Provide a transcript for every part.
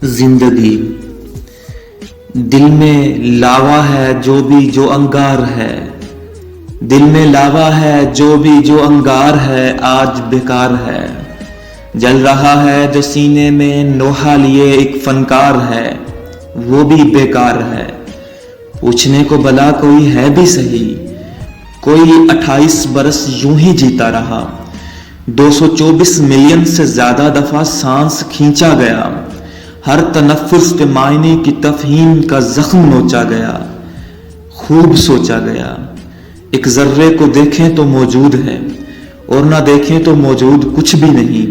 زندگی دل میں لاوا ہے جو انگار ہے، دل میں لاوا ہے جو انگار ہے، آج بیکار ہے۔ جل رہا ہے جو سینے میں نوحہ لیے ایک فنکار ہے، وہ بھی بیکار ہے۔ پوچھنے کو بلا کوئی ہے بھی صحیح، کوئی 28 برس یوں ہی جیتا رہا، 224 ملین سے زیادہ دفعہ سانس کھینچا گیا، ہر تنفس پہ معنی کی تفہیم کا زخم نوچا گیا، خوب سوچا گیا۔ ایک ذرے کو دیکھیں تو موجود ہے، اور نہ دیکھیں تو موجود کچھ بھی نہیں۔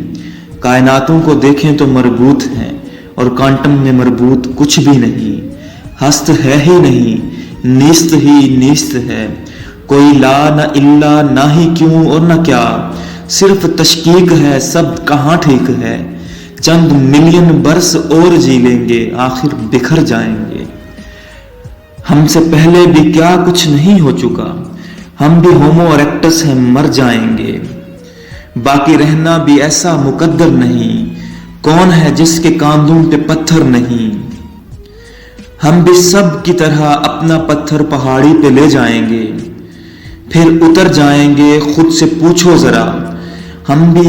کائناتوں کو دیکھیں تو مربوط ہیں، اور کوانٹم میں مربوط کچھ بھی نہیں۔ ہست ہے ہی نہیں، نیست ہی نیست ہے، کوئی لا نہ الا، نہ ہی کیوں اور نہ کیا، صرف تشکیک ہے، سب کہاں ٹھیک ہے۔ چند ملین برس اور جی لیں گے، آخر بکھر جائیں گے۔ ہم سے پہلے بھی کیا کچھ نہیں ہو چکا، ہم بھی ہومو اریکٹس ہیں، مر جائیں گے۔ باقی رہنا بھی ایسا مقدر نہیں، کون ہے جس کے کاندھوں پہ پتھر نہیں۔ ہم بھی سب کی طرح اپنا پتھر پہاڑی پہ لے جائیں گے، پھر اتر جائیں گے۔ خود سے پوچھو ذرا، ہم بھی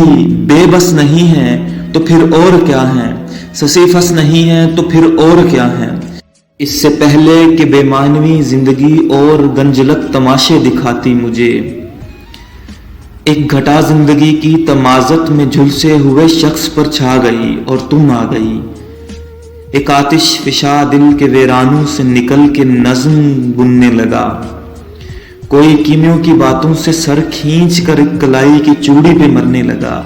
بے بس نہیں ہیں تو پھر اور کیا ہیں، سسیفس نہیں ہیں تو پھر اور کیا ہیں۔ اس سے پہلے کہ بے معنی زندگی اور گنجلک تماشے دکھاتی مجھے، ایک گھٹا زندگی کی تمازت میں جھلسے ہوئے شخص پر چھا گئی اور تم آ گئی۔ ایک آتش فشاں دل کے ویرانوں سے نکل کے نظم بننے لگا، کوئی کیمیوں کی باتوں سے سر کھینچ کر ایک کلائی کی چوڑی پہ مرنے لگا۔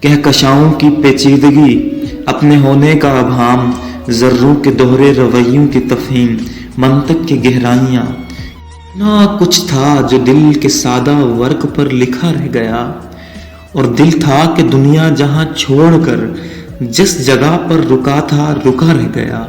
کہکشاؤں کی پیچیدگی، اپنے ہونے کا ابہام، ذروں کے دوہرے رویوں کی تفہیم، منطق کی گہرائیاں، نہ کچھ تھا جو دل کے سادہ ورق پر لکھا رہ گیا۔ اور دل تھا کہ دنیا جہاں چھوڑ کر جس جگہ پر رکا تھا رکا رہ گیا۔